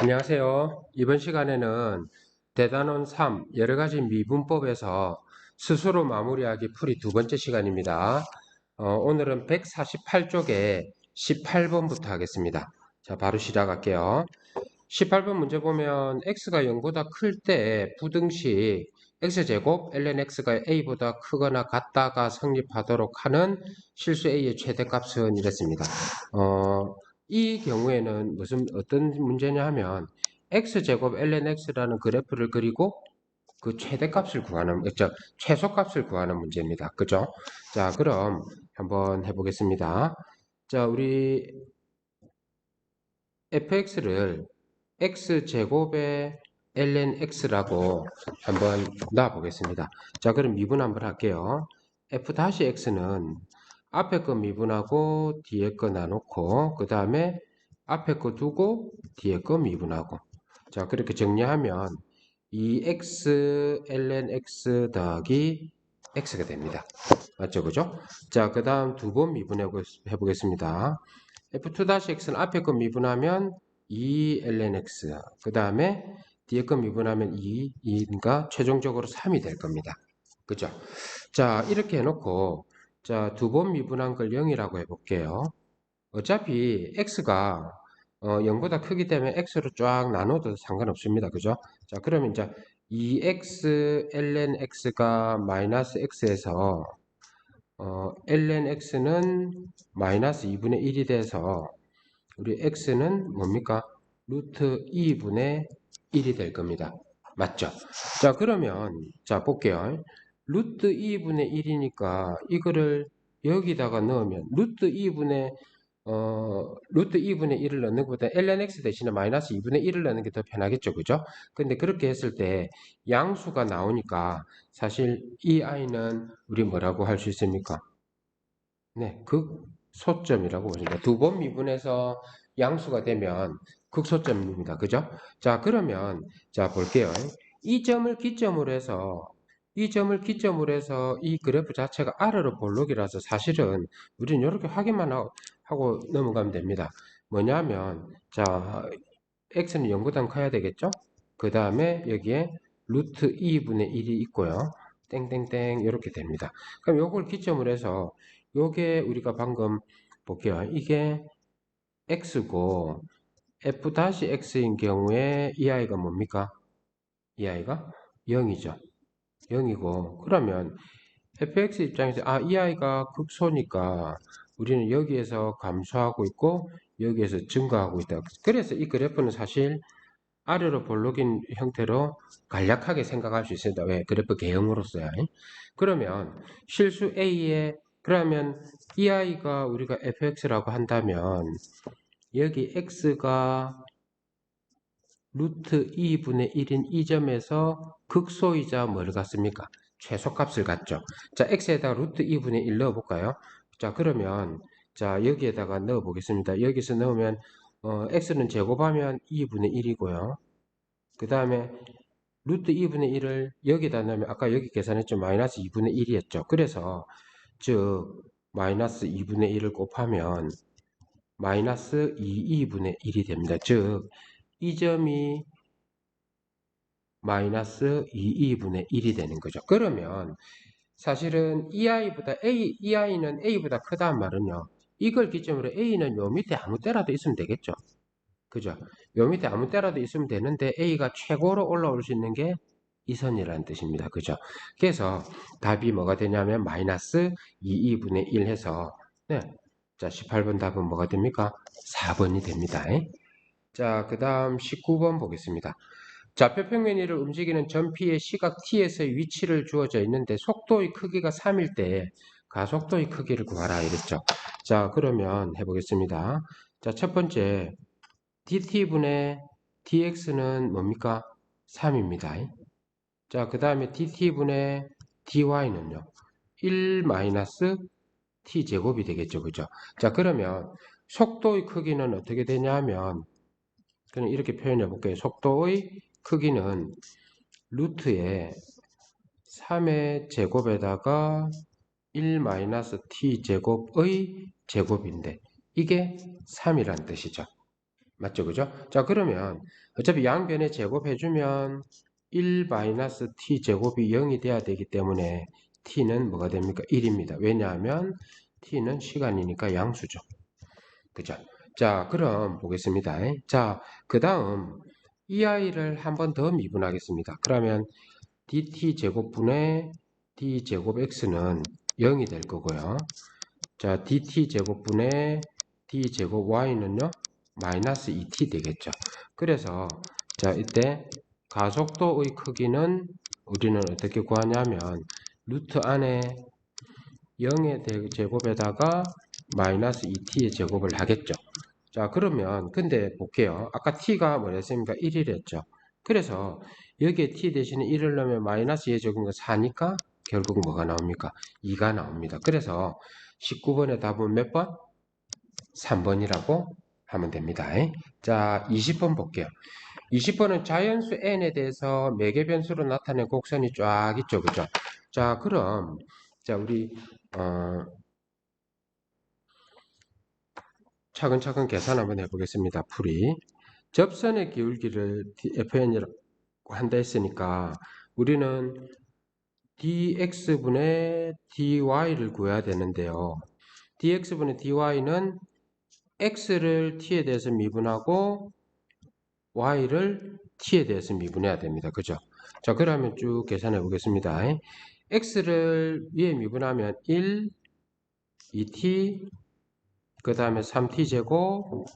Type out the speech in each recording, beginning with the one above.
안녕하세요. 이번 시간에는 대단원 3 여러가지 미분법에서 스스로 마무리하기 풀이 두 번째 시간입니다. 오늘은 148쪽에 18번부터 하겠습니다. 자, 바로 시작할게요. 18번 문제 보면 x가 0보다 클 때 부등식 x제곱 ln x가 a보다 크거나 같다가 성립하도록 하는 실수 a의 최대값은 이랬습니다. 이 경우에는 어떤 문제냐 하면 x제곱 ln x라는 그래프를 그리고 그 최대값을 구하는, 최소값을 구하는 문제입니다. 그죠? 자, 그럼 한번 해보겠습니다. 자, 우리 fx를 x제곱의 ln x라고 한번 놔보겠습니다. 자, 그럼 미분 한번 할게요. f-x는 앞에 거 미분하고 뒤에 거 나놓고 그 다음에 앞에 거 두고 뒤에 거 미분하고, 자, 그렇게 정리하면 2x ln x 더하기 x가 됩니다. 맞죠? 그죠? 자, 그 다음 두 번 미분해 보겠습니다. f2-x는 앞에 거 미분하면 2lnx, 그 다음에 뒤에 거 미분하면 2가 최종적으로 3이 될 겁니다. 그죠? 자, 이렇게 해놓고, 자, 두 번 미분한 걸 0이라고 해볼게요. 어차피 x가 0보다 크기 때문에 x로 쫙 나눠도 상관없습니다. 그죠? 자, 그러면 이제 2x ln x가 마이너스 x에서 ln x는 마이너스 2분의 1이 돼서 우리 x는 뭡니까? 루트 2분의 1이 될 겁니다. 맞죠? 자, 그러면 자 볼게요. 루트 2분의 1이니까 이거를 여기다가 넣으면 루트 2분의 1을 넣는 것보다 ln x 대신에 마이너스 2분의 1을 넣는 게 더 편하겠죠. 그죠? 근데 그렇게 했을 때 양수가 나오니까 사실 이 i는 우리 뭐라고 할 수 있습니까? 네, 극소점이라고 보십니다. 두 번 미분해서 양수가 되면 극소점입니다. 그죠? 자, 그러면 자 볼게요. 이 점을 기점으로 해서 이 그래프 자체가 아래로 볼록이라서 사실은 우리는 이렇게 확인만 하고 넘어가면 됩니다. 뭐냐면 자, x는 0보다 커야 되겠죠? 그 다음에 여기에 루트 2분의 1이 있고요. 땡땡땡 이렇게 됩니다. 그럼 요걸 기점으로 해서 요게 우리가 방금 볼게요. 이게 x고 f-x인 경우에 이 아이가 뭡니까? 이 아이가 0이죠. 0이고 그러면 fx 입장에서 이 아이가 극소니까 우리는 여기에서 감소하고 있고 여기에서 증가하고 있다. 그래서 이 그래프는 사실 아래로 볼록인 형태로 간략하게 생각할 수 있습니다. 왜? 그래프 개형으로서요. 그러면 실수 A에 그러면 이 아이가 우리가 fx라고 한다면 여기 x가 루트 2분의 1인 이 점에서 극소이자 뭘 갖습니까? 최소값을 갖죠. 자, x에다가 루트 2분의 1 넣어볼까요? 자, 그러면 자 여기에다가 넣어보겠습니다. 여기서 넣으면 x는 제곱하면 2분의 1이고요. 그 다음에 루트 2분의 1을 여기다 넣으면 아까 여기 계산했죠. 마이너스 2분의 1이었죠. 그래서 즉 마이너스 2분의 1을 곱하면 마이너스 2분의 1이 됩니다. 즉 이 점이 마이너스 2분의 1이 되는 거죠. 그러면 사실은 이 아이는 A보다 크다는 말은요. 이걸 기점으로 A는 요 밑에 아무 때라도 있으면 되겠죠. 그죠? 요 밑에 아무 때라도 있으면 되는데 A가 최고로 올라올 수 있는 게 이 선이라는 뜻입니다. 그죠? 그래서 답이 뭐가 되냐면 마이너스 2분의 1 해서 네. 자, 18번 답은 뭐가 됩니까? 4번이 됩니다. 자, 그 다음 19번 보겠습니다. 좌표 평면 위를 움직이는 점 P의 시각 T에서의 위치를 주어져 있는데 속도의 크기가 3일 때 가속도의 크기를 구하라 이랬죠. 자, 그러면 해보겠습니다. 자, 첫 번째 dt분의 dx는 뭡니까? 3입니다. 자, 그 다음에 dt분의 dy는요. 1 마이너스 t제곱이 되겠죠. 그죠? 자, 그러면 속도의 크기는 어떻게 되냐 하면 그냥 이렇게 표현해 볼게요. 속도의 크기는 루트에 3의 제곱에다가 1 마이너스 t제곱의 제곱인데 이게 3이란 뜻이죠. 맞죠? 그죠? 자, 그러면 어차피 양변에 제곱해주면 1-t 제곱이 0이 돼야 되기 때문에 t는 뭐가 됩니까? 1입니다. 왜냐하면 t는 시간이니까 양수죠. 그죠? 자, 그럼 보겠습니다. 자, 그 다음 이 아이를 한 번 더 미분하겠습니다. 그러면 dt 제곱분의 d 제곱 x는 0이 될 거고요. 자, dt 제곱분의 d 제곱 y는요 마이너스 2t 되겠죠. 그래서 자, 이때 가속도의 크기는 우리는 어떻게 구하냐면 루트 안에 0의 제곱에다가 마이너스 2t의 제곱을 하겠죠. 자, 그러면 근데 볼게요. 아까 t가 뭐랬습니까? 1이랬죠. 그래서 여기에 t 대신에 1을 넣으면 마이너스 2의 적은 거 4니까 결국 뭐가 나옵니까? 2가 나옵니다. 그래서 19번의 답은 몇 번? 3번이라고 하면 됩니다. 자, 20번 볼게요. 20번은 자연수 n에 대해서 매개 변수로 나타낸 곡선이 쫙 있죠. 그죠? 자, 그럼 자, 우리 차근차근 계산 한번 해보겠습니다. 풀이. 접선의 기울기를 fn이라고 한다 했으니까 우리는 dx분의 dy를 구해야 되는데요. dx분의 dy는 x를 t에 대해서 미분하고 y를 t에 대해서 미분해야 됩니다. 그죠? 자, 그러면 쭉 계산해 보겠습니다. x를 위에 미분하면 1, 2t, 그 다음에 3t 제곱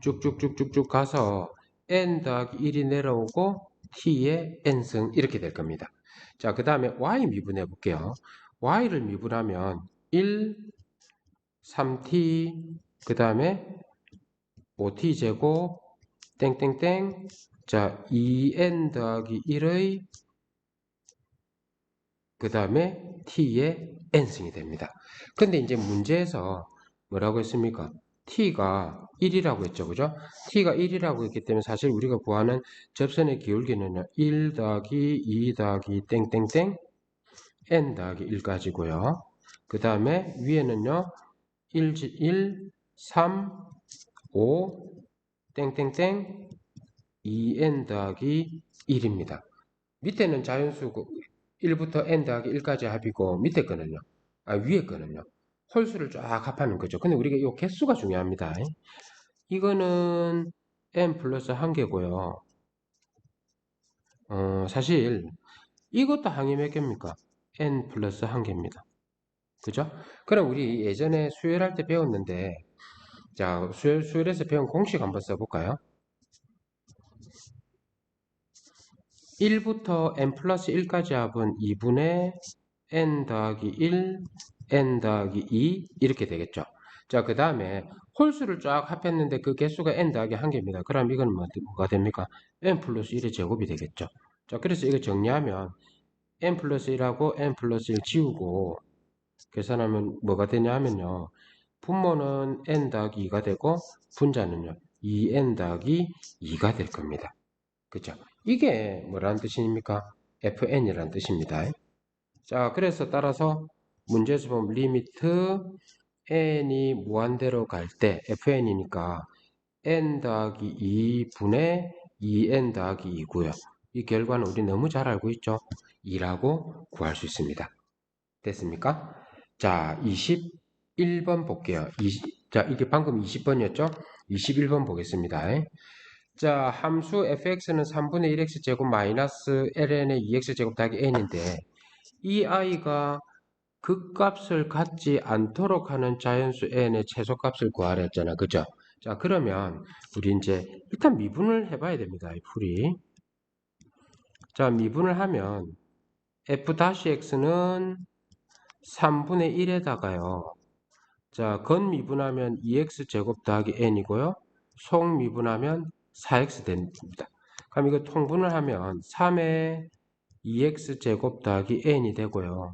쭉쭉쭉쭉쭉 가서 n 더하기 1이 내려오고 t의 n승 이렇게 될 겁니다. 자, 그 다음에 y 미분해 볼게요. y를 미분하면 1, 3t, 그 다음에 5t 제곱 땡땡땡 자 2n 더하기 1의 그 다음에 t의 n승이 됩니다. 근데 이제 문제에서 뭐라고 했습니까? t가 1이라고 했죠. 그죠? t가 1이라고 했기 때문에 사실 우리가 구하는 접선의 기울기는 1 더하기 2 더하기 땡땡땡 n 더하기 1까지고요. 그 다음에 위에는요 1, 3, 5 땡땡땡 2n 더하기 1입니다. 밑에는 자연수 1부터 n 더하기 1까지 합이고 밑에 거는요. 위에 거는요. 홀수를 쫙 합하는 거죠. 근데 우리가 이 개수가 중요합니다. 이거는 n 플러스 1개고요. 사실 이것도 항이 몇 개입니까? n 플러스 1개입니다. 그죠? 그럼 우리 예전에 수열할 때 배웠는데 자, 수열에서 배운 공식 한번 써볼까요? 1부터 n 플러스 1까지 합은 2분의 n 더하기 1, n 더하기 2 이렇게 되겠죠. 자, 그 다음에 홀수를 쫙 합했는데 그 개수가 n 더하기 1개입니다. 그럼 이건 뭐가 됩니까? n 플러스 1의 제곱이 되겠죠. 자, 그래서 이거 정리하면 n 플러스 1하고 n 플러스 1 지우고 계산하면 뭐가 되냐 하면요. 분모는 n 더하기 2가 되고 분자는요. 2n 더하기 2가 될 겁니다. 그죠? 이게 뭐라는 뜻입니까? fn이라는 뜻입니다. 자, 그래서 따라서 문제에서 보면 리미트 n이 무한대로 갈 때 fn이니까 n 더하기 2분의 2n 더하기 2고요. 이 결과는 우리 너무 잘 알고 있죠? 2라고 구할 수 있습니다. 됐습니까? 자, 21번 볼게요. 자, 이게 방금 20번이었죠? 21번 보겠습니다. 자, 함수 fx는 3분의 1x 제곱 마이너스 ln의 2x 제곱 더하기 n인데 이 아이가 극값을 갖지 않도록 하는 자연수 n의 최소값을 구하라 했잖아. 그죠? 자, 그러면 우리 이제 일단 미분을 해봐야 됩니다. 이 풀이. 자, 미분을 하면 f-x는 3분의 1에다가요. 자, 건 미분하면 2x 제곱 더하기 n이고요. 속 미분하면 4x 됩니다. 그럼 이거 통분을 하면 3의 2x 제곱 더하기 n이 되고요.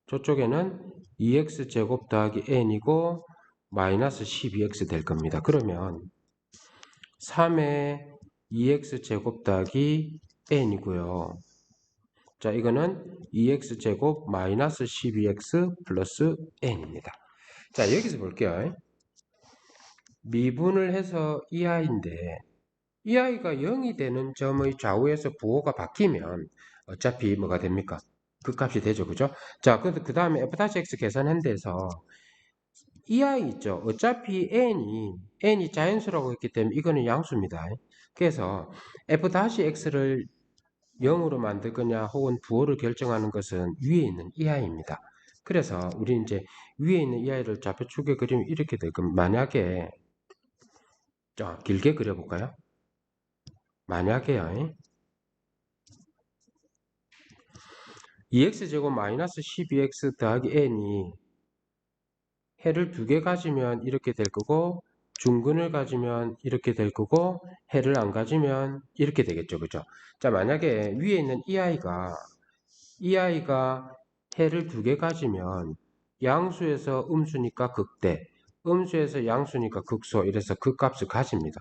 저쪽에는 2x 제곱 더하기 n이고 마이너스 12x 될 겁니다. 그러면 3의 2x 제곱 더하기 n이고요. 자, 이거는 2x 제곱 마이너스 12x 플러스 n입니다. 자, 여기서 볼게요. 미분을 해서 이 i인데 이 i가 0이 되는 점의 좌우에서 부호가 바뀌면 어차피 뭐가 됩니까? 그 값이 되죠. 그죠? 자, 그 다음에 f-x 계산한 데서 이 i 있죠. 어차피 n이 자연수라고 했기 때문에 이거는 양수입니다. 그래서 f-x를 0으로 만들 거냐 혹은 부호를 결정하는 것은 위에 있는 이 i입니다. 그래서 우리 이제 위에 있는 이 i를 좌표축에 그리면 이렇게 될 겁니다. 만약에 자, 길게 그려볼까요? 만약에요. 2x제곱 마이너스 12x 더하기 n이 해를 두 개 가지면 이렇게 될 거고 중근을 가지면 이렇게 될 거고 해를 안 가지면 이렇게 되겠죠. 그죠? 자, 만약에 위에 있는 이 아이가 해를 두 개 가지면 양수에서 음수니까 극대, 음수에서 양수니까 극소 이래서 그 값을 가집니다.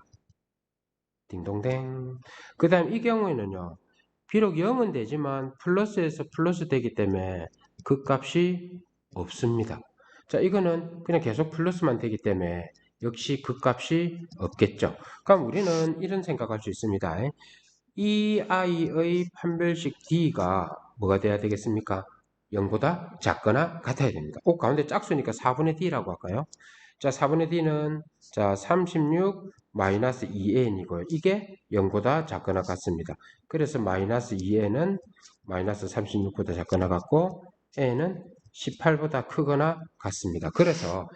딩동댕. 그 다음 이 경우에는요. 비록 0은 되지만 플러스에서 플러스 되기 때문에 그 값이 없습니다. 자, 이거는 그냥 계속 플러스만 되기 때문에 역시 그 값이 없겠죠. 그럼 우리는 이런 생각할 수 있습니다. 이 i의 판별식 d가 뭐가 돼야 되겠습니까? 0보다 작거나 같아야 됩니다. 가운데 짝수니까 4분의 d라고 할까요? 자, 4분의 d는 자 36 마이너스 2n이고요. 이게 0보다 작거나 같습니다. 그래서 마이너스 2n은 마이너스 36보다 작거나 같고 n은 18보다 크거나 같습니다. 그래서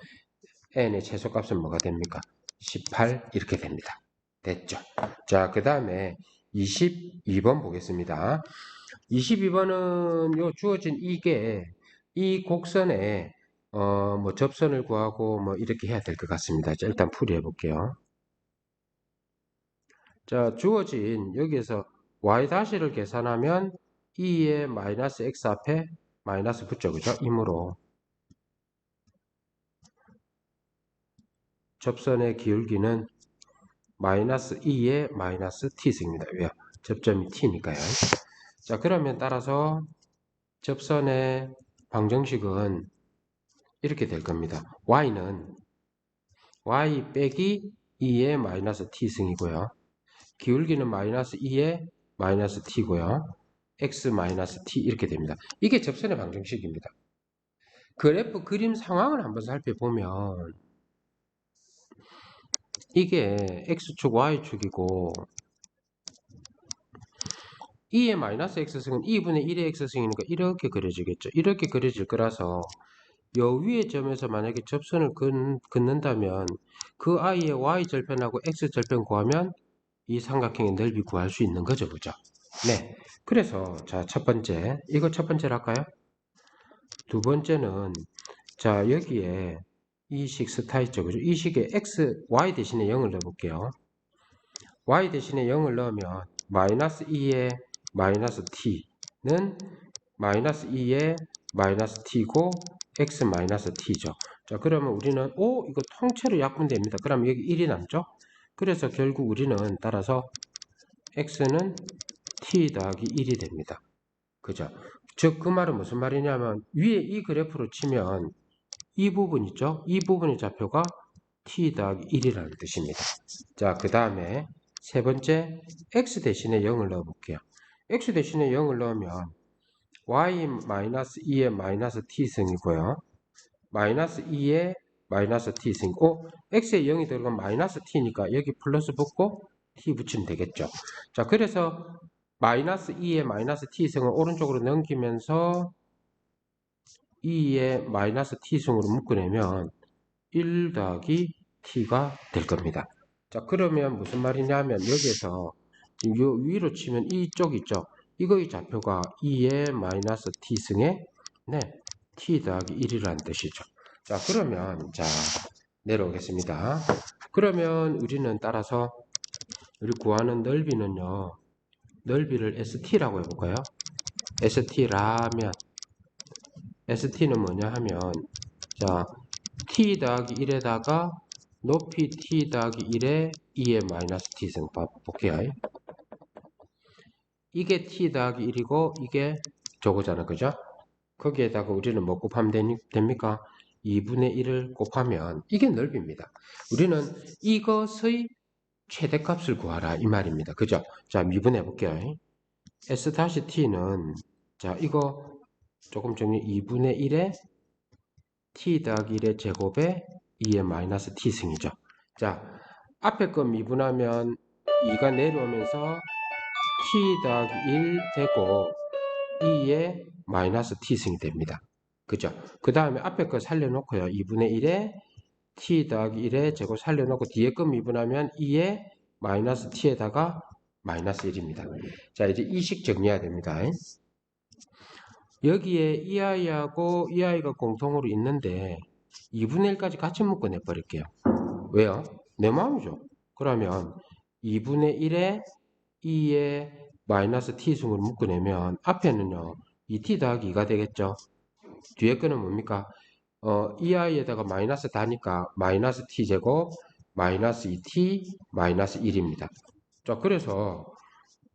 n의 최소값은 뭐가 됩니까? 18 이렇게 됩니다. 됐죠? 자, 그 다음에 22번 보겠습니다. 22번은 요 주어진 이 곡선에 뭐 접선을 구하고 뭐 이렇게 해야 될 것 같습니다. 자, 일단 풀이해 볼게요. 자, 주어진 여기에서 y-를 계산하면 2의 마이너스 x 앞에 마이너스 붙죠. 그죠? 이므로 접선의 기울기는 마이너스 2의 마이너스 t승입니다. 왜요? 접점이 t니까요. 자, 그러면 따라서 접선의 방정식은 이렇게 될 겁니다. y는 y 빼기 2의 마이너스 t승이고요. 기울기는 마이너스 2의 마이너스 t고요. x 마이너스 t 이렇게 됩니다. 이게 접선의 방정식입니다. 그래프 그림 상황을 한번 살펴보면 이게 x축 y축이고 2의 마이너스 x승은 2분의 1의 x승이니까 이렇게 그려지겠죠. 이렇게 그려질 거라서 요 위의 점에서 만약에 접선을 긋는다면 그 i의 y절편하고 x절편 구하면 이 삼각형의 넓이 구할 수 있는 거죠. 그죠? 네. 그래서 자, 첫 번째 이거 첫 번째로 할까요? 두 번째는 자, 여기에 이 식 스타 있죠. 그죠? 이 식에 x, y 대신에 0을 넣어볼게요. y 대신에 0을 넣으면 마이너스 2의 마이너스 t는 마이너스 2의 마이너스 t고 x 마이너스 t죠. 자, 그러면 우리는 이거 통째로 약분됩니다. 그럼 여기 1이 남죠? 그래서 결국 우리는 따라서 x는 t 더하기 1이 됩니다. 그죠? 즉, 그 말은 무슨 말이냐면 위에 이 그래프로 치면 이 부분 있죠? 이 부분의 좌표가 t 더하기 1이라는 뜻입니다. 자, 그 다음에 세 번째 x 대신에 0을 넣어 볼게요. x 대신에 0을 넣으면 y-2의 마이너스 t승이고요. 마이너스 2의 마이너스 t승이고 x에 0이 들어가면 마이너스 t니까 여기 플러스 붙고 t 붙이면 되겠죠. 자, 그래서 마이너스 2의 마이너스 t승을 오른쪽으로 넘기면서 2의 마이너스 t승으로 묶어내면 1 더하기 t가 될 겁니다. 자, 그러면 무슨 말이냐면 여기에서 요 위로 치면 이쪽 있죠. 이거의 좌표가 2의 마이너스 t승에 네, t 더하기 1이라는 뜻이죠. 자, 그러면 자 내려오겠습니다. 그러면 우리는 따라서 우리 구하는 넓이는요. 넓이를 st라고 해볼까요? st라면 st는 뭐냐 하면 자 t 더하기 1에다가 높이 t 더하기 1에 2의 마이너스 t승 볼게요. 이게 t 더하기 1이고 이게 저거잖아. 그죠? 거기에다가 우리는 뭐 곱하면 됩니까? 2분의 1을 곱하면 이게 넓이입니다. 우리는 이것의 최대값을 구하라 이 말입니다. 그죠? 자, 미분해 볼게요. S-t는 자, 이거 조금 정리 2분의 1에 t 더하기 1의 제곱에 2의 마이너스 t승이죠. 자, 앞에 거 미분하면 2가 내려오면서 t 더하기 1 되고 2의 마이너스 t승이 됩니다. 그죠? 그 다음에 앞에 거 살려놓고요. 2분의 1에 t 더하기 1의 제곱 살려놓고 뒤에 거 미분하면 2의 마이너스 t에다가 마이너스 1입니다. 자, 이제 이식 정리해야 됩니다. 여기에 이 아이하고 이 아이가 공통으로 있는데 2분의 1까지 같이 묶어내 버릴게요. 왜요? 내 마음이죠. 그러면 2분의 1에 2의 마이너스 t승으로 묶어내면 앞에는요 2t 더하기 2가 되겠죠. 뒤에 거는 뭡니까? 이 아이에다가 마이너스 다니까 마이너스 t제곱 마이너스 2t 마이너스 1입니다. 자, 그래서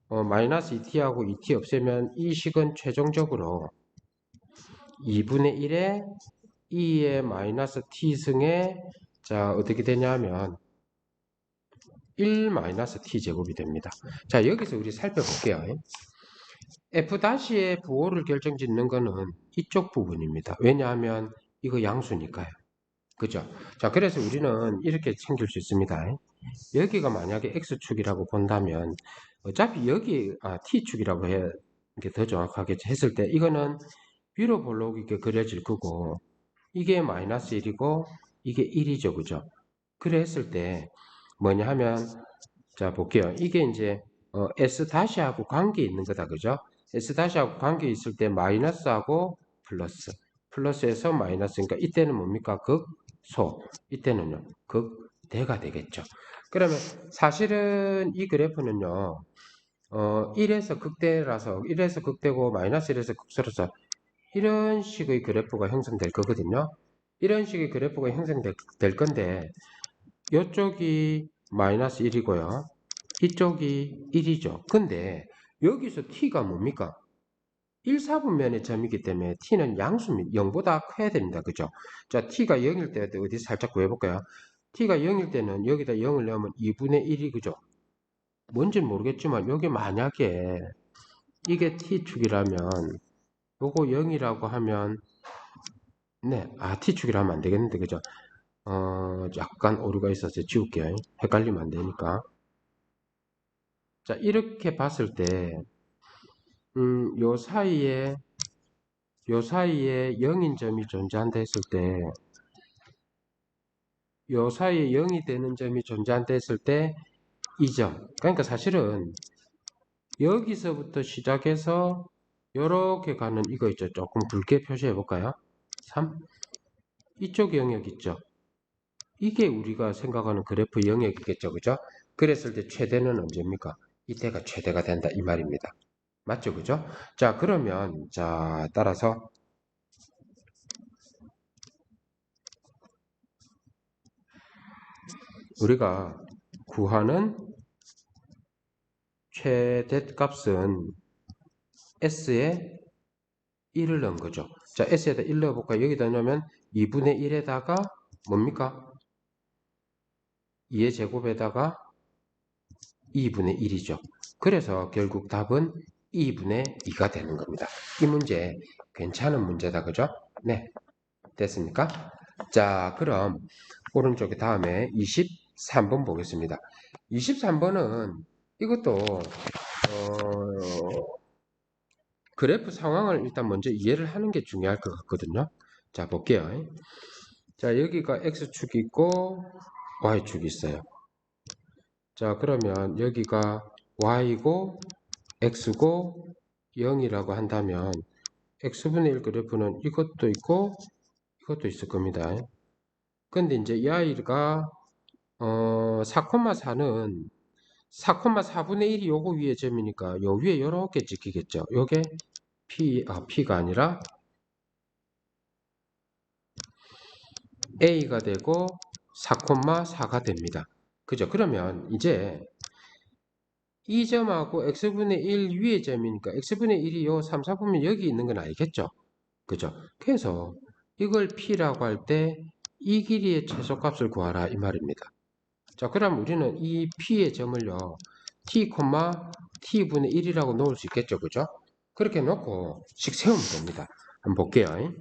마이너스 2t하고 2t 없애면 이 식은 최종적으로 2분의 1에 2의 마이너스 t승에 자 어떻게 되냐면 1 마이너스 t제곱이 됩니다. 자, 여기서 우리 살펴볼게요. F'의 부호를 결정짓는 거는 이쪽 부분입니다. 왜냐하면 이거 양수니까요. 그죠? 자, 그래서 우리는 이렇게 챙길 수 있습니다. 여기가 만약에 X축이라고 본다면 어차피 여기 T축이라고 해 이렇게 더 정확하게 했을 때 이거는 위로 볼록이게 그려질 거고 이게 마이너스 1이고 이게 1이죠. 그죠? 그래 했을 때 뭐냐 하면 자 볼게요. 이게 이제 S-하고 관계 있는 거다. 그죠? S-하고 관계 있을 때 마이너스하고 플러스 플러스에서 마이너스니까 이때는 뭡니까? 극소 이때는요 극대가 되겠죠. 그러면 사실은 이 그래프는요 1에서 극대라서 1에서 극대고 마이너스 1에서 극소라서 이런 식의 그래프가 형성될 거거든요. 이런 식의 그래프가 형성될 건데 이쪽이 마이너스 1이고요. 이쪽이 1이죠. 근데 여기서 t가 뭡니까? 1, 4분면의 점이기 때문에 t는 양수입니다. 0보다 커야 됩니다. 그죠? 자, t가 0일 때 어디 살짝 구해볼까요? t가 0일 때는 여기다 0을 넣으면 2분의 1이 그죠? 뭔지는 모르겠지만 여기 만약에 이게 t축이라면 요거 0이라고 하면 네, t축이라 하면 안 되겠는데 그죠? 약간 오류가 있어서 지울게요. 헷갈리면 안 되니까. 자, 이렇게 봤을 때, 요 사이에 0인 점이 존재한다 했을 때, 요 사이에 0이 되는 점이 존재한다 했을 때, 이 점. 그러니까 사실은 여기서부터 시작해서 요렇게 가는 이거 있죠. 조금 붉게 표시해 볼까요? 3. 이쪽 영역 있죠. 이게 우리가 생각하는 그래프 영역이겠죠. 그죠? 그랬을 때 최대는 언제입니까? 이때가 최대가 된다 이 말입니다. 맞죠? 그죠? 자, 그러면 자, 따라서 우리가 구하는 최대값은 S에 1을 넣은 거죠. 자, S에다 1 넣어볼까? 여기다 넣으면 2분의 1에다가 뭡니까? 2의 제곱에다가 2분의 1이죠. 그래서 결국 답은 2분의 2가 되는 겁니다. 이 문제 괜찮은 문제다. 그죠? 네. 됐습니까? 자, 그럼 오른쪽에 다음에 23번 보겠습니다. 23번은 이것도 그래프 상황을 일단 먼저 이해를 하는 게 중요할 것 같거든요. 자, 볼게요. 자, 여기가 X축이 있고 Y축이 있어요. 자, 그러면 여기가 Y고 X고 0이라고 한다면 X분의 1 그래프는 이것도 있고 이것도 있을 겁니다. 근데 이제 이 아이가 4,4는 4,4분의 1이 요거 위에 점이니까 요 위에 요렇게 찍히겠죠. 요게 P가 아니라 A가 되고 4,4가 됩니다. 그죠? 그러면 이제 이 점하고 X분의 1 위에 점이니까 X분의 1이 요 3, 4분면 여기 있는 건 알겠죠? 그죠? 그래서 이걸 P라고 할 때 이 길이의 최소값을 구하라 이 말입니다. 자, 그럼 우리는 이 P의 점을요, T, T분의 1이라고 놓을 수 있겠죠, 그죠? 그렇게 놓고 식 세우면 됩니다. 한번 볼게요.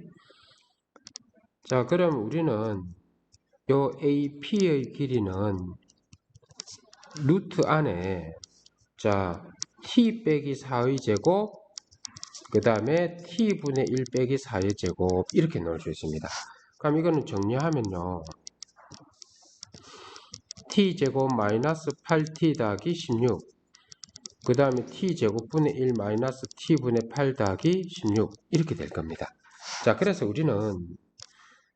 자, 그럼 우리는 요 AP의 길이는 루트 안에 자 T 빼기 4의 제곱 그 다음에 T분의 1 빼기 4의 제곱 이렇게 넣을 수 있습니다. 그럼 이거는 정리하면요, T제곱 마이너스 8T 더하기 16 그 다음에 T제곱분의 1 마이너스 T분의 8 더하기 16 이렇게 될 겁니다. 자, 그래서 우리는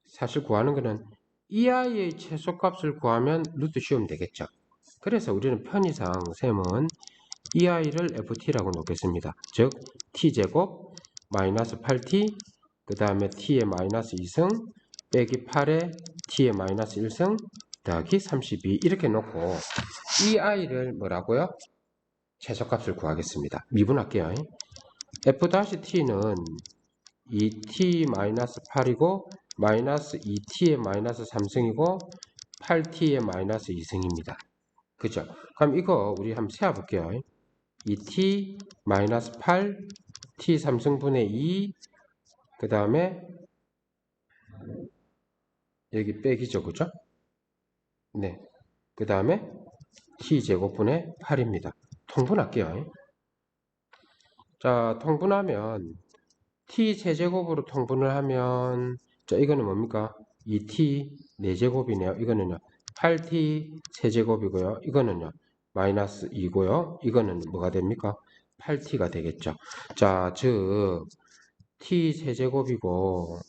사실 구하는 거는 이 아이의 최소값을 구하면 루트 씌우면 되겠죠. 그래서 우리는 편의상 셈은 이 아이를 ft라고 놓겠습니다. 즉 t제곱 마이너스 8t 그 다음에 t의 마이너스 2승 빼기 8의 t의 마이너스 1승 더하기 32 이렇게 놓고 이 a를 뭐라고요? 최소값을 구하겠습니다. 미분할게요. f-t는 2t 마이너스 8이고 마이너스 2t의 마이너스 3승이고 8t의 마이너스 2승입니다. 그죠? 그럼 이거 우리 한번 세어볼게요. 2t 마이너스 8 t 3승분의 2 그 다음에 여기 빼기죠, 그죠? 네, 그 다음에 t 제곱분의 8입니다. 통분할게요. 자, 통분하면 t 세제곱으로 통분을 하면 자, 이거는 뭡니까? 2t 4제곱이네요. 이거는요 8t 세제곱이고요. 이거는요 마이너스 2고요. 이거는 뭐가 됩니까? 8t가 되겠죠. 자, 즉 t 세제곱이고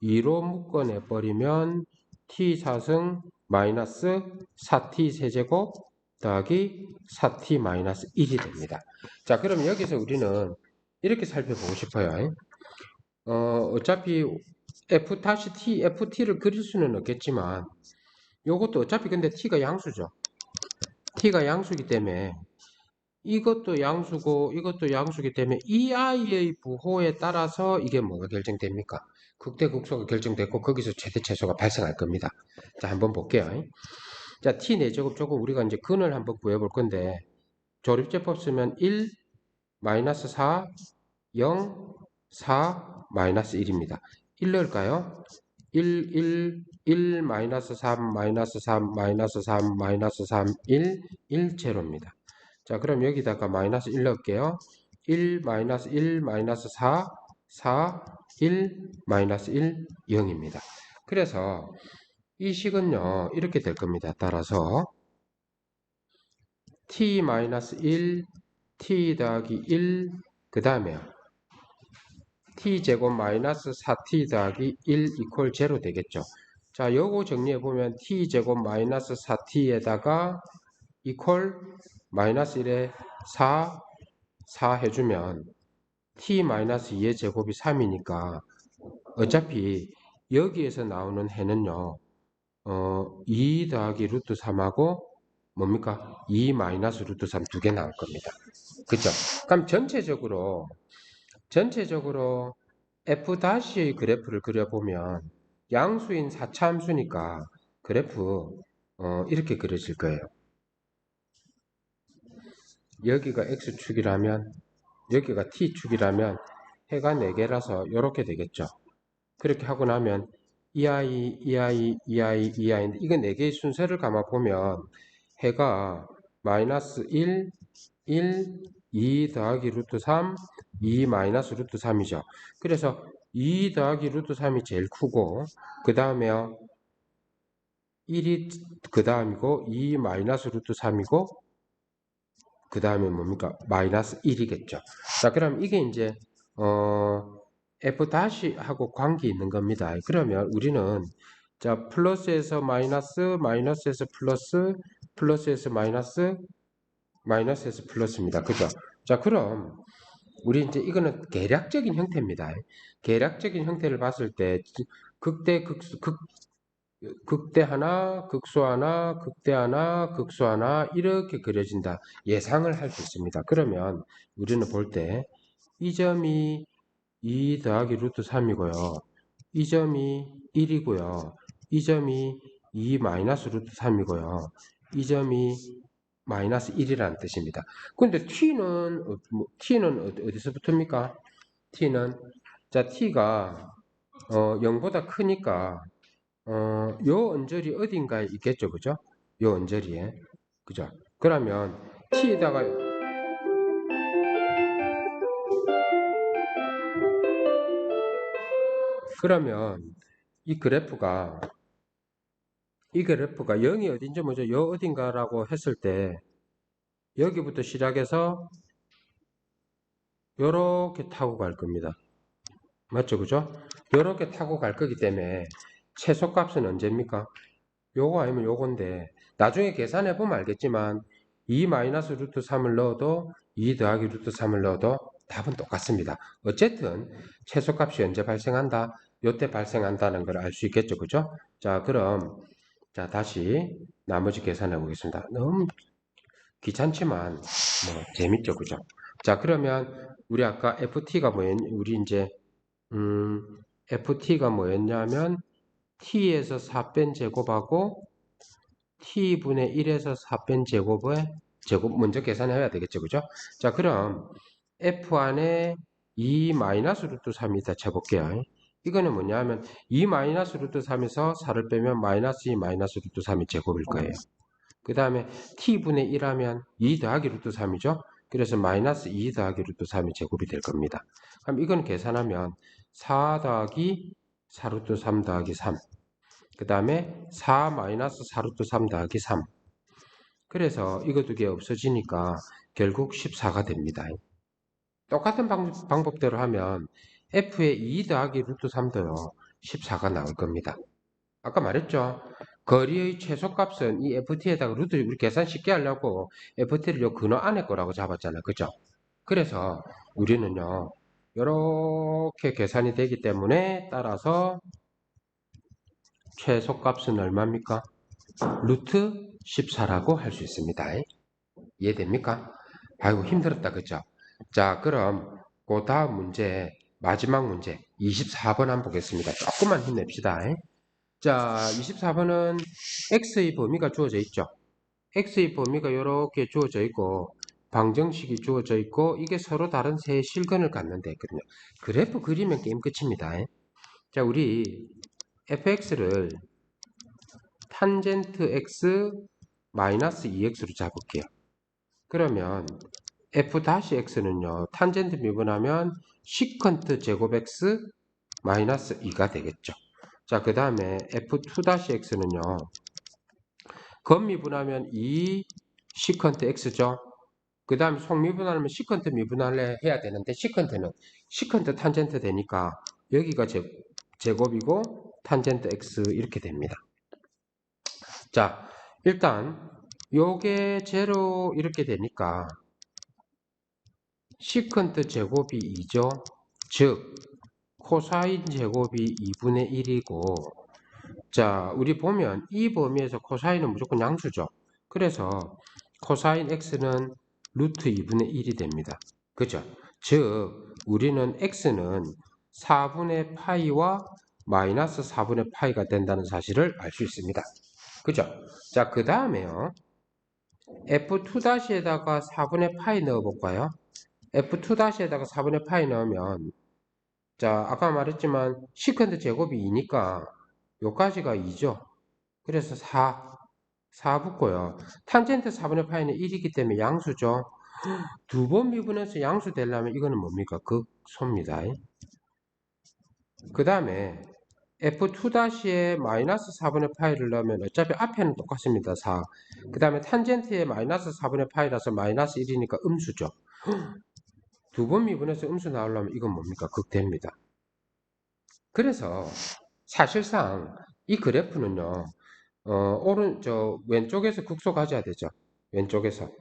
2로 묶어내 버리면 t 4승 마이너스 4t 세제곱 더하기 4t 마이너스 1이 됩니다. 자, 그럼 여기서 우리는 이렇게 살펴보고 싶어요. 어차피 f-t, ft를 그릴 수는 없겠지만 요것도 어차피 근데 t가 양수죠. t가 양수기 때문에 이것도 양수고 이것도 양수기 때문에 이 아이의 부호에 따라서 이게 뭐가 결정됩니까? 극대 극소가 결정됐고 거기서 최대 최소가 발생할 겁니다. 자, 한번 볼게요. 자, t 4제곱 조금 우리가 이제 근을 한번 구해볼 건데 조립제법 쓰면 1 마이너스 4 0 4 마이너스 1입니다. 1 넣을까요? 1 마이너스 3 마이너스 3 마이너스 3 마이너스 3 1 제로입니다. 자, 그럼 여기다가 마이너스 1 넣을게요. 1 마이너스 1 마이너스 4 4 1 마이너스 1 0입니다. 그래서 이 식은요 이렇게 될 겁니다. 따라서 t 마이너스 1 t 더하기 1 그 다음에요 t제곱 마이너스 4t 더하기 1 이퀄 0 되겠죠. 자, 요거 정리해보면 t제곱 마이너스 4t에다가 이퀄 마이너스 1에 4 해주면 t 마이너스 2의 제곱이 3이니까 어차피 여기에서 나오는 해는요 2 더하기 루트 3하고 뭡니까? 2 마이너스 루트 3 두 개 나올 겁니다. 그죠? 그럼 전체적으로 f-의 그래프를 그려보면 양수인 4차 함수니까 그래프 이렇게 그려질 거예요. 여기가 x축이라면 여기가 t축이라면 해가 4개라서 이렇게 되겠죠. 그렇게 하고 나면 이 아이, 이 아이, 이 아이, 이 아이인데 이거 4개의 순서를 감아보면 해가 마이너스 1, 2 더하기 루트 3, 2 마이너스 루트 3이죠. 그래서 2 더하기 루트 3이 제일 크고 그 다음에요 1이 그 다음이고 2 마이너스 루트 3이고 그 다음에 뭡니까? 마이너스 1이겠죠. 자, 그럼 이게 이제 f-하고 관계 있는 겁니다. 그러면 우리는 자 플러스에서 마이너스, 마이너스에서 플러스, 플러스에서 마이너스, 마이너스에서 플러스입니다. 그죠? 자, 그럼 우리 이제 이거는 계략적인 형태입니다. 계략적인 형태를 봤을 때 극대 극수 극대 하나, 극소 하나, 극대 하나, 극소 하나 이렇게 그려진다. 예상을 할 수 있습니다. 그러면 우리는 볼 때 이 점이 2 더하기 루트 3이고요. 이 점이 1이고요. 이 점이 2 마이너스 루트 3이고요. 이 점이 마이너스 1이라는 뜻입니다. 근데 t는 어디서부터입니까? t는 자 t가 0보다 크니까 요 언저리 어딘가에 있겠죠, 그죠? 요 언저리에, 그죠? 그러면 t에다가 그러면 이 그래프가 0이 어딘지 먼저 요 어딘가라고 했을 때 여기부터 시작해서 요렇게 타고 갈 겁니다. 맞죠, 그죠? 요렇게 타고 갈 거기 때문에 최소값은 언제입니까? 요거 아니면 요건데 나중에 계산해 보면 알겠지만 2 마이너스 루트 3을 넣어도 2 더하기 루트 3을 넣어도 답은 똑같습니다. 어쨌든 최소값이 언제 발생한다? 요때 발생한다는 걸 알 수 있겠죠, 그죠? 자, 그럼 자 다시 나머지 계산해 보겠습니다. 너무 귀찮지만 뭐 재밌죠, 그죠? 자, 그러면 우리 아까 FT가 우리 이제 FT가 뭐였냐면 t에서 4 뺀 제곱하고 t분의 1에서 4 뺀 제곱의 제곱 먼저 계산해야 되겠죠, 그죠? 자, 그럼 f 안에 2 마이너스 루트 3이 있다 쳐볼게요. 이거는 뭐냐면 2 마이너스 루트 3에서 4를 빼면 마이너스 2 마이너스 루트 3이 제곱일 거예요. 그 다음에 t분의 1하면 2 더하기 루트 3이죠. 그래서 마이너스 2 더하기 루트 3이 제곱이 될 겁니다. 그럼 이건 계산하면 4 더하기 4 루트 3 더하기 3. 그 다음에 4 마이너스 4 루트 3 더하기 3. 그래서 이거 두 개 없어지니까 결국 14가 됩니다. 똑같은 방법대로 하면 f의 2 더하기 루트 3도요. 14가 나올 겁니다. 아까 말했죠. 거리의 최소값은 이 ft에다가 루트 우리 계산 쉽게 하려고 ft를 요 근호 안에 거라고 잡았잖아요. 그죠? 그래서 우리는요. 이렇게 계산이 되기 때문에 따라서 최소값은 얼마입니까? 루트 14라고 할 수 있습니다. 이해됩니까? 아이고 힘들었다 그죠? 자 그럼 그 다음 문제 마지막 문제 24번 한번 보겠습니다. 조금만 힘냅시다. 자 24번은 x의 범위가 주어져 있죠. x의 범위가 이렇게 주어져 있고 방정식이 주어져 있고 이게 서로 다른 세 실근을 갖는데 있거든요. 그래프 그리면 게임 끝입니다. 자 우리 fx를 탄젠트 x 마이너스 2x로 잡을게요. 그러면 f-x는요. 탄젠트 미분하면 시컨트 제곱 x 마이너스 2가 되겠죠. 자, 그 다음에 f2-x는요. 겉미분하면 2 시컨트 x죠. 그 다음에 속미분하면 시컨트 미분을 해야 되는데 시컨트 탄젠트 되니까 여기가 제곱이고 탄젠트 x 이렇게 됩니다. 자, 일단 요게 제로 이렇게 되니까 시컨트 제곱이 2죠. 즉 코사인 제곱이 2분의 1이고 자 우리 보면 이 범위에서 코사인은 무조건 양수죠. 그래서 코사인 x는 루트 2분의 1이 됩니다. 그죠? 즉 우리는 x는 4분의 파이와 마이너스 4분의 파이가 된다는 사실을 알 수 있습니다. 그죠? 자 그 다음에요. f2-에다가 4분의 파이 넣어볼까요? f2-에다가 4분의 파이 넣으면 자 아까 말했지만 시컨트 제곱이 2니까 요까지가 2죠. 그래서 4 붙고요. 탄젠트 4분의 파이는 1이기 때문에 양수죠. 두 번 미분해서 양수 되려면 이거는 뭡니까? 극소입니다. 그 다음에 f2-에 마이너스 4분의 파이를 넣으면 어차피 앞에는 똑같습니다. 4. 그 다음에 탄젠트에 마이너스 4분의 파이라서 마이너스 1이니까 음수죠. 두 번 미분해서 음수 나오려면 이건 뭡니까? 극대입니다. 그래서 사실상 이 그래프는요. 왼쪽에서 극소 가져야 되죠. 왼쪽에서.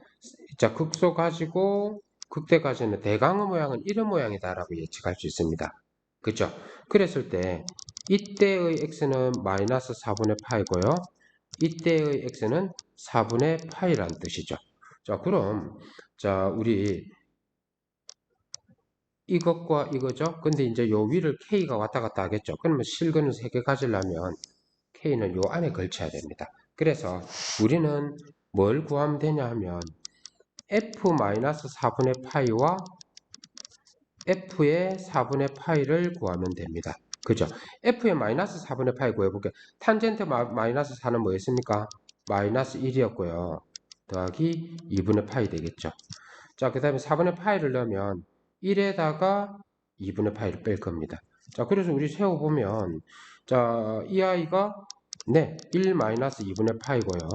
자, 극소 가지고 극대 가지는 대강의 모양은 이런 모양이다라고 예측할 수 있습니다. 그죠? 그랬을 때 이때의 x는 마이너스 4분의 파이고요. 이때의 x는 4분의 파이라는 뜻이죠. 자, 그럼 자, 우리 이것과 이거죠. 근데 이제 요 위를 K가 왔다 갔다 하겠죠. 그러면 실근을 3개 가지려면 K는 요 안에 걸쳐야 됩니다. 그래서 우리는 뭘 구하면 되냐 하면 F-4분의 파이와 F의 4분의 파이를 구하면 됩니다. 그죠? F의 마이너스 4분의 파이 구해볼게요. 탄젠트 마이너스 4는 뭐였습니까? 마이너스 1이었고요. 더하기 2분의 파이 되겠죠. 자, 그 다음에 4분의 파이를 넣으면 1에다가 2분의 파이를 뺄 겁니다. 자, 그래서 우리 세워보면, 자, 이 아이가, 네, 1 마이너스 2분의 파이고요.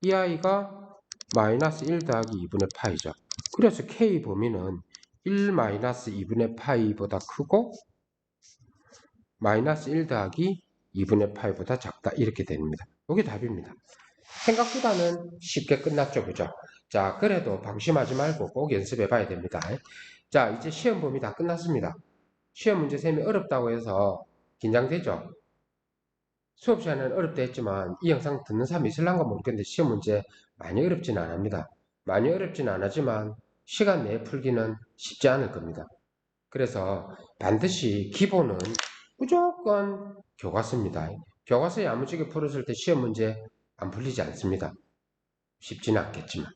이 아이가 마이너스 1 더하기 2분의 파이죠. 그래서 K 범위는 1 마이너스 2분의 파이보다 크고, 마이너스 1 더하기 2분의 파이보다 작다. 이렇게 됩니다. 이게 답입니다. 생각보다는 쉽게 끝났죠. 그죠? 자, 그래도 방심하지 말고 꼭 연습해 봐야 됩니다. 자, 이제 시험 범위 다 끝났습니다. 시험 문제 셈이 어렵다고 해서 긴장되죠? 수업 시간에는 어렵다 했지만 이 영상 듣는 사람이 있을란가 모르겠는데 시험 문제 많이 어렵진 않습니다. 많이 어렵진 않았지만 시간 내에 풀기는 쉽지 않을 겁니다. 그래서 반드시 기본은 무조건 교과서입니다. 교과서에 야무지게 풀었을 때 시험 문제 안 풀리지 않습니다. 쉽지는 않겠지만.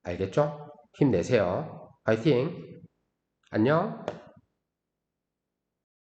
알겠죠? 힘내세요. 파이팅! 안녕!